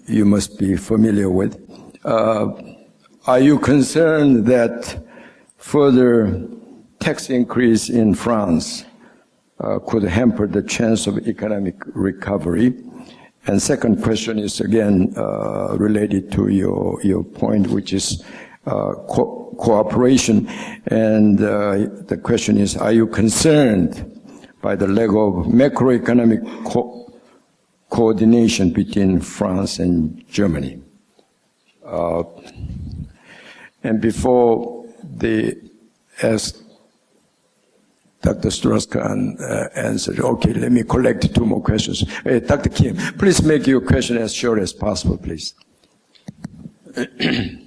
You must be familiar with. Are you concerned that further tax increase in France could hamper the chance of economic recovery? And second question is again related to your point, which is cooperation. And the question is, are you concerned by the lack of macroeconomic coordination between France and Germany? And before they ask Dr. Strauss-Kahn answered, okay, let me collect two more questions. Dr. Kim, please make your question as short as possible, please.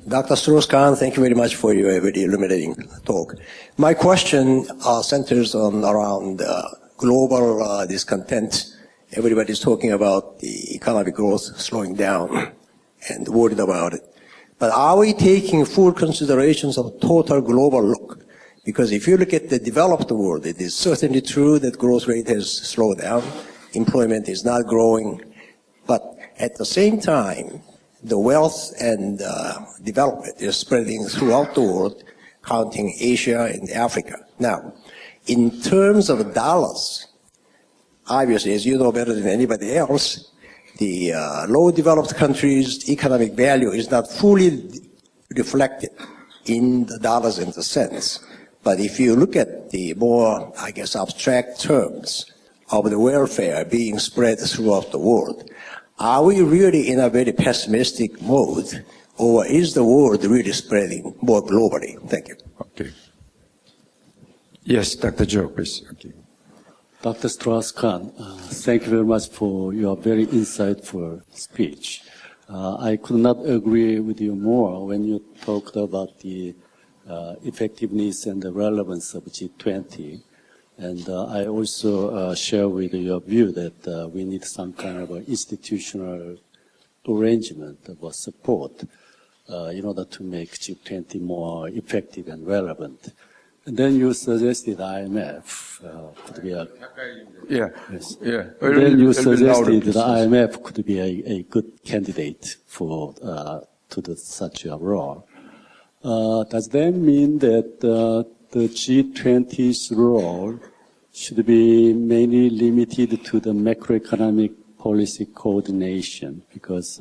Dr. Strauss-Kahn, thank you very much for your very illuminating talk. My question centers around global discontent. Everybody's talking about the economic growth slowing down and worried about it. But are we taking full considerations of total global look? Because if you look at the developed world, it is certainly true that growth rate has slowed down, employment is not growing, but at the same time, the wealth and development is spreading throughout the world, counting Asia and Africa. Now, in terms of dollars, obviously, as you know better than anybody else, the low developed countries' economic value is not fully reflected in the dollars and the cents. But if you look at the more, I guess, abstract terms of the welfare being spread throughout the world, are we really in a very pessimistic mode, or is the world really spreading more globally? Thank you. Okay. Yes, Dr. Joe, please. Okay. Dr. Strauss-Kahn, thank you very much for your very insightful speech. I could not agree with you more when you talked about the effectiveness and the relevance of G20. And I also share with your view that we need some kind of an institutional arrangement or support in order to make G20 more effective and relevant. And then you suggested IMF could be a... Yeah. Yes. Yeah. Then you suggested that IMF could be a good candidate for such a role. Does that mean that the G20's role should be mainly limited to the macroeconomic policy coordination? Because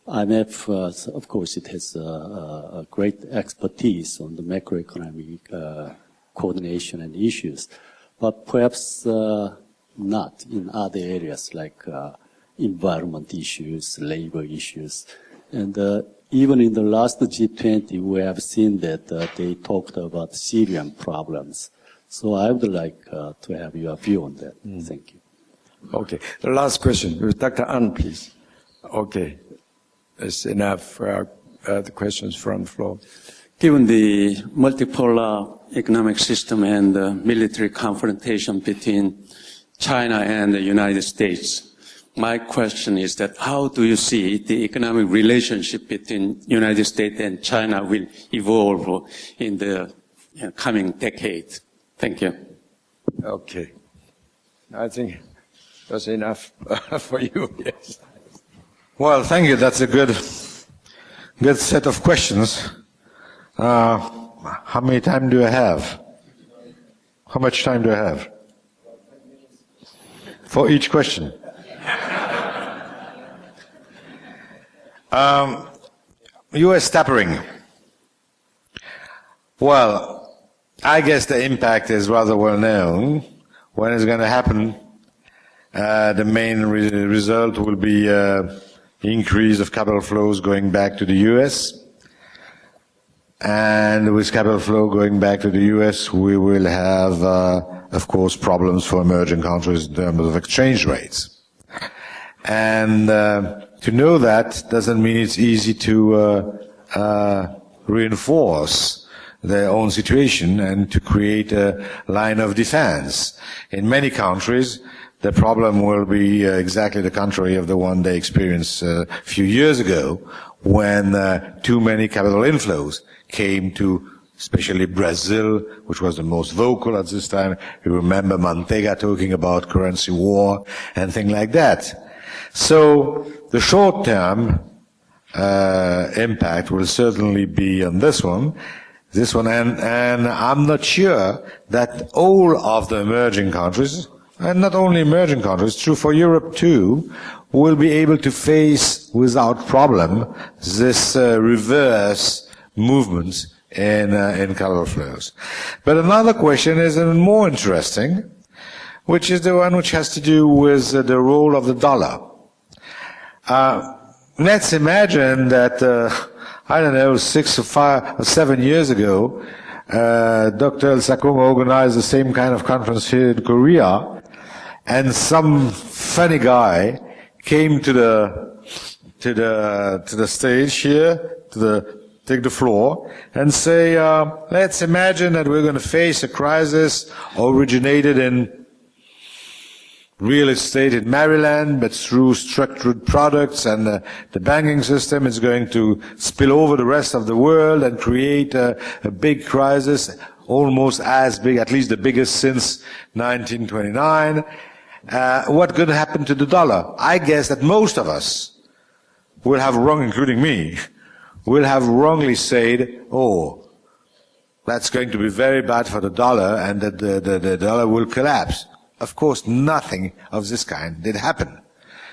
IMF, of course, it has a great expertise on the macroeconomic coordination and issues, but perhaps not in other areas like environment issues, labor issues. And even in the last G20, we have seen that they talked about Syrian problems. So I would like to have your view on that. Thank you. Okay. The last question. Dr. An, please. Okay. That's enough the questions from the floor. Given the multipolar economic system and military confrontation between China and the United States, my question is that how do you see the economic relationship between United States and China will evolve in the coming decade? Thank you. Okay. I think that's enough for you. Yes. Well, thank you. That's a good set of questions. How many time do I have? How much time do I have? for each question. U.S. tapering. Well, I guess the impact is rather well known. When it's going to happen, the main result will be increase of capital flows going back to the U.S. And with capital flow going back to the U.S., we will have, of course, problems for emerging countries in terms of exchange rates. And to know that doesn't mean it's easy to reinforce their own situation and to create a line of defense. In many countries, the problem will be exactly the contrary of the one they experienced a few years ago, when too many capital inflows came to especially Brazil, which was the most vocal at this time. You remember Manteiga talking about currency war and things like that. So the short-term impact will certainly be on this one, and I'm not sure that all of the emerging countries, and not only emerging countries, true for Europe too, will be able to face without problem this reverse movement in capital flows. But another question is even more interesting, which is the one which has to do with the role of the dollar. Let's imagine that, I don't know, 6 or 5 or 7 years ago, Dr. Sakung organized the same kind of conference here in Korea, and some funny guy came to the stage here, take the floor, and say, let's imagine that we're going to face a crisis originated in real estate in Maryland, but through structured products and the banking system is going to spill over the rest of the world and create a big crisis, almost as big, at least the biggest since 1929. What could happen to the dollar? I guess that most of us will have wrong, including me, will have wrongly said, oh, that's going to be very bad for the dollar and that the dollar will collapse. Of course, nothing of this kind did happen.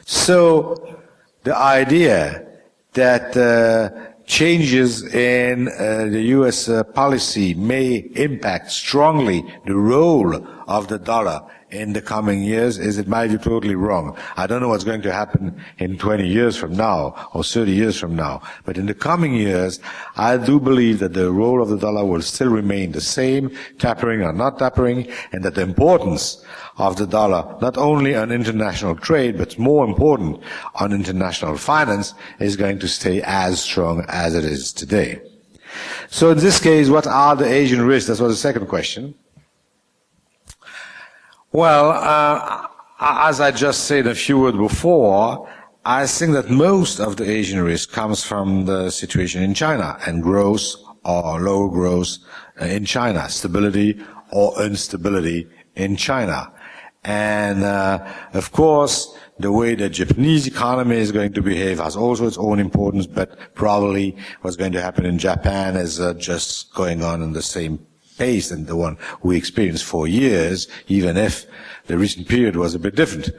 So the idea that changes in the U.S. policy may impact strongly the role of the dollar in the coming years is, it might be totally wrong. I don't know what's going to happen in 20 years from now or 30 years from now. But in the coming years, I do believe that the role of the dollar will still remain the same, tapering or not tapering, and that the importance of the dollar, not only on international trade, but more important on international finance, is going to stay as strong as it is today. So in this case, what are the Asian risks? That was the second question. Well, as I just said a few words before, I think that most of the Asian risk comes from the situation in China and growth or lower growth in China, stability or instability in China. And of course, the way the Japanese economy is going to behave has also its own importance, but probably what's going to happen in Japan is just going on in the same pace than the one we experienced for years, even if the recent period was a bit different.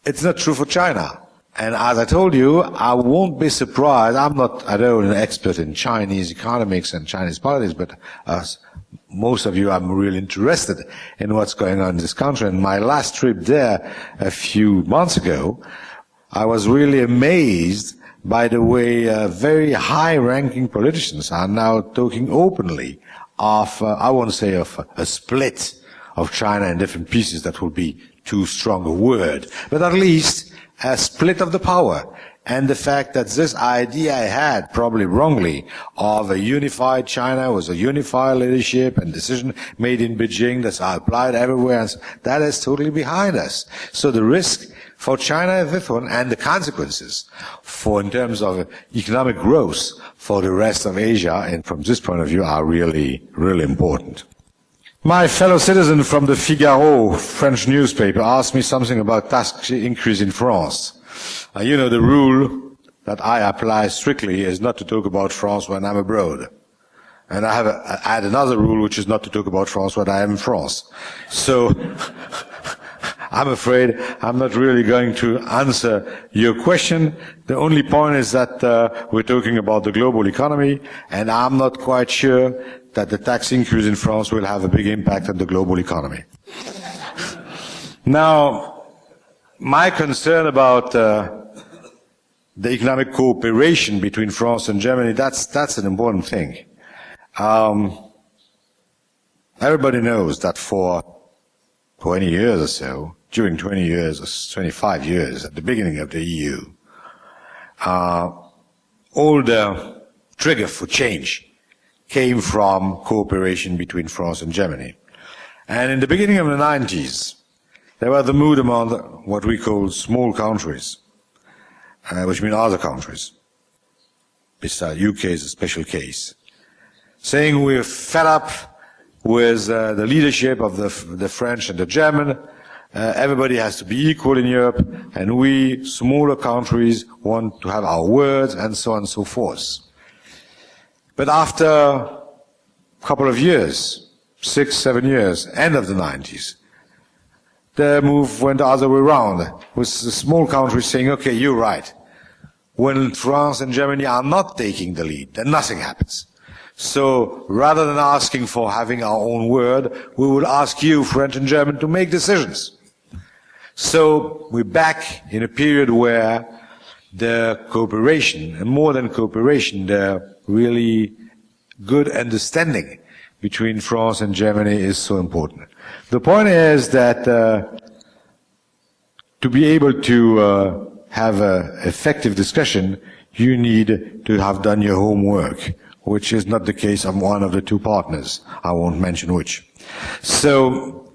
It's not true for China. And as I told you, I won't be surprised. I'm not at all an expert in Chinese economics and Chinese politics, but as most of you, I'm really interested in what's going on in this country. And my last trip there a few months ago, I was really amazed by the way very high-ranking politicians are now talking openly of, I won't say of a split of China in different pieces, that would be too strong a word, but at least a split of the power. And the fact that this idea I had, probably wrongly, of a unified China with a unified leadership and decision made in Beijing that's applied everywhere, that is totally behind us. So the risk for China is this one, and the consequences for, in terms of economic growth, for the rest of Asia, and from this point of view, are really, really important. My fellow citizen from the Figaro French newspaper asked me something about tax increase in France. You know, the rule that I apply strictly is not to talk about France when I'm abroad. And I had another rule, which is not to talk about France when I am in France. So I'm afraid I'm not really going to answer your question. The only point is that we're talking about the global economy, and I'm not quite sure that the tax increase in France will have a big impact on the global economy. Now, my concern about the economic cooperation between France and Germany, that's an important thing. Everybody knows that for 20 years or so, during 20 years or 25 years at the beginning of the EU, all the trigger for change came from cooperation between France and Germany. And in the beginning of the 90s, there was the mood among what we call small countries, which mean other countries, besides UK is a special case, saying we're fed up with the leadership of the French and the German. Everybody has to be equal in Europe, and we, smaller countries, want to have our words, and so on and so forth. But after a couple of years, 6, 7 years, end of the 90s, the move went the other way around, with the small countries saying, okay, you're right. When France and Germany are not taking the lead, then nothing happens. So rather than asking for having our own word, we will ask you, French and German, to make decisions. So we're back in a period where the cooperation, and more than cooperation, the really good understanding between France and Germany is so important. The point is that to be able to have an effective discussion, you need to have done your homework, which is not the case of one of the two partners. I won't mention which. So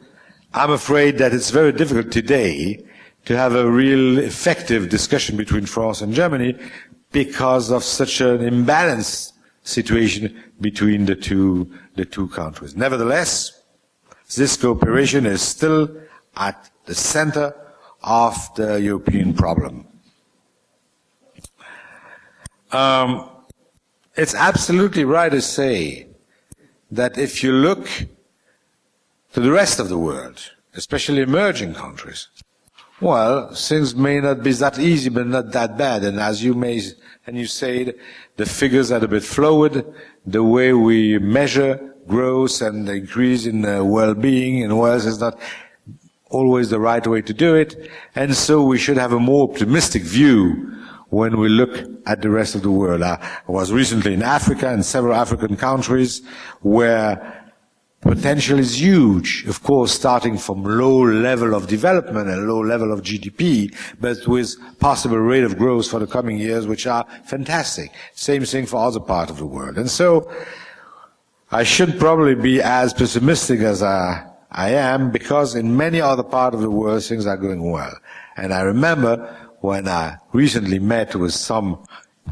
I'm afraid that it's very difficult today to have a real effective discussion between France and Germany because of such an imbalanced situation between the two countries. Nevertheless, this cooperation is still at the center of the European problem. It's absolutely right to say that if you look to the rest of the world, especially emerging countries, well, things may not be that easy, but not that bad. And as you said, the figures are a bit fluid. The way we measure growth and the increase in well-being and wealth is not always the right way to do it. And so we should have a more optimistic view when we look at the rest of the world. I was recently in Africa, in several African countries, where potential is huge, of course, starting from low level of development and low level of GDP, but with possible rate of growth for the coming years, which are fantastic. Same thing for other parts of the world. And so, I should probably be as pessimistic as I am, because in many other parts of the world, things are going well. And I remember when I recently met with some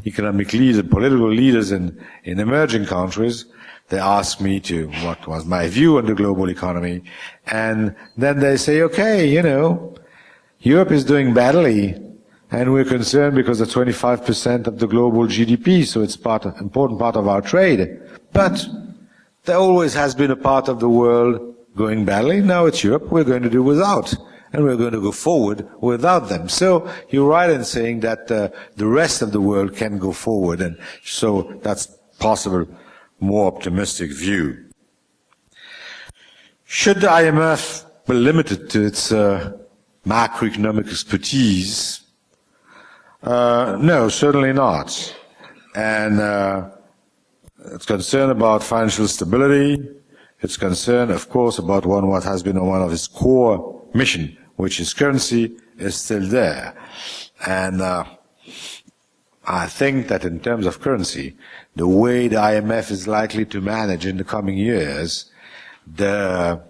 economic leaders, political leaders in emerging countries, they asked me what was my view on the global economy. And then they say, okay, Europe is doing badly, and we're concerned because of 25% of the global GDP, so it's important part of our trade. But there always has been a part of the world going badly. Now it's Europe, we're going to do without. And we're going to go forward without them. So you're right in saying that the rest of the world can go forward, and so that's possible more optimistic view. Should the IMF be limited to its macroeconomic expertise? No, certainly not. And it's concerned about financial stability. It's concerned, of course, about what has been one of its core mission, which is currency, is still there. And I think that in terms of currency, the way the IMF is likely to manage in the coming years the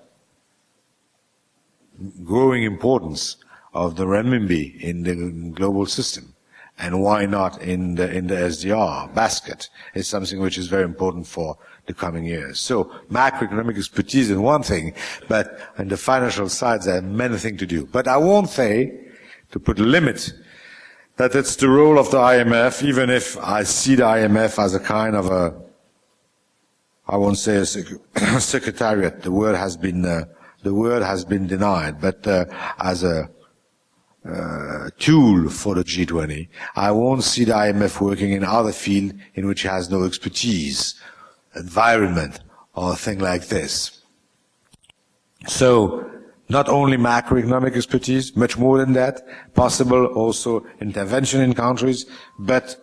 growing importance of the renminbi in the global system, and why not in the SDR basket, is something which is very important for the coming years. So macroeconomic expertise is one thing, but on the financial side there are many things to do. But I won't say, to put a limit, that it's the role of the IMF, even if I see the IMF as a kind of a, I won't say a secretariat, the word has been the word has been denied, but as a tool for the G20. I won't see the IMF working in other field in which it has no expertise, environment, or a thing like this. So, not only macroeconomic expertise, much more than that, possible also intervention in countries, but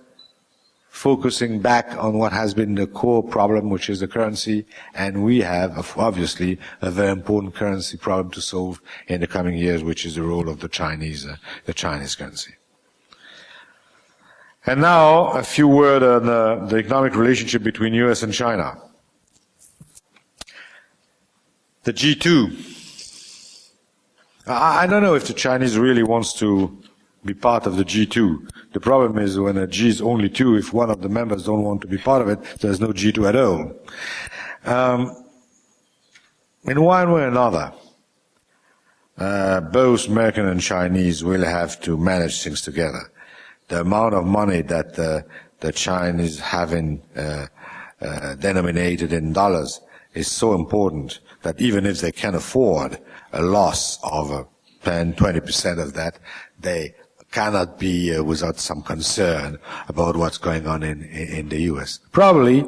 focusing back on what has been the core problem, which is the currency, and we have, obviously, a very important currency problem to solve in the coming years, which is the role of the Chinese currency. And now, a few words on the economic relationship between US and China. The G2. I don't know if the Chinese really wants to be part of the G2. The problem is when a G is only 2, if one of the members don't want to be part of it, there's no G2 at all. In one way or another, both American and Chinese will have to manage things together. The amount of money that the Chinese have denominated in dollars is so important that even if they can afford a loss of 10-20% of that, they cannot be without some concern about what's going on in the US. Probably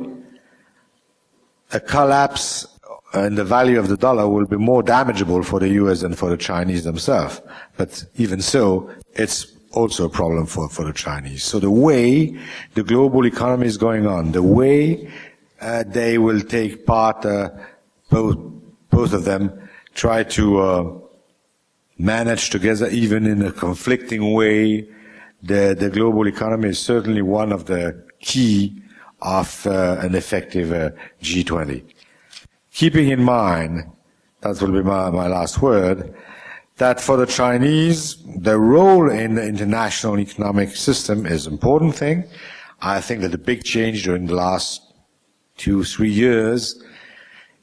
a collapse in the value of the dollar will be more damageable for the US than for the Chinese themselves. But even so, it's also a problem for the Chinese. So the way the global economy is going on, the way they will take part, both of them try to manage together, even in a conflicting way. The global economy is certainly one of the key of an effective G20. Keeping in mind, that will be my last word, that for the Chinese, the role in the international economic system is an important thing. I think that the big change during the last 2-3 years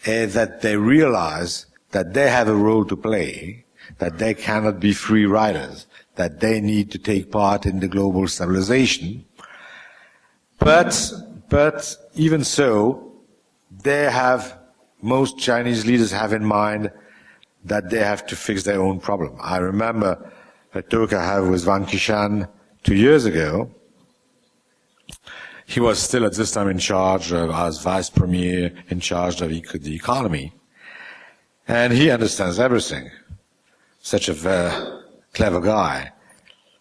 is that they realize that they have a role to play, that they cannot be free riders, that they need to take part in the global stabilization. But even so, most Chinese leaders have in mind that they have to fix their own problem. I remember a talk I had with Wang Qishan 2 years ago. He was still at this time in charge as vice premier in charge of the economy. And he understands everything. Such a very clever guy.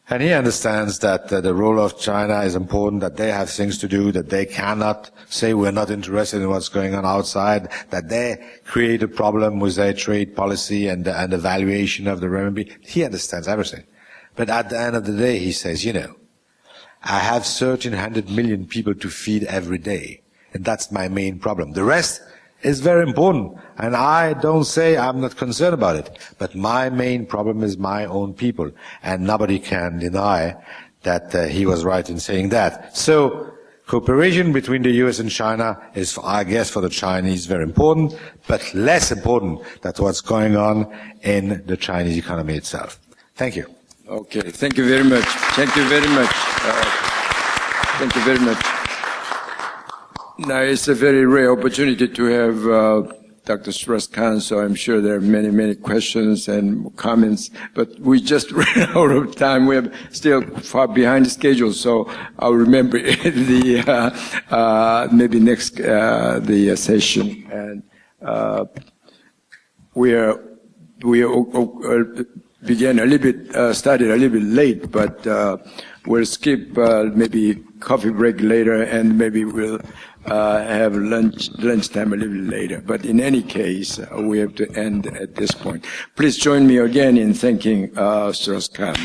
And he understands that the role of China is important, that they have things to do, that they cannot say we're not interested in what's going on outside, that they create a problem with their trade policy and the valuation of the renminbi. He understands everything. But at the end of the day, he says, I have 1,300 million people to feed every day, and that's my main problem. The rest is very important, and I don't say I'm not concerned about it, but my main problem is my own people, and nobody can deny that he was right in saying that. So, cooperation between the US and China is, I guess, for the Chinese very important, but less important than what's going on in the Chinese economy itself. Thank you. Okay, thank you very much. Thank you very much. Thank you very much. Now, it's a very rare opportunity to have Dr. Strauss-Kahn, so I'm sure there are many, many questions and comments, but we just ran out of time. We are still far behind the schedule, so I'll remember maybe next the session. And we began a little bit, started a little bit late, but we'll skip maybe coffee break later, and maybe we'll have lunchtime a little bit later. But in any case, we have to end at this point. Please join me again in thanking Strauss-Kahn.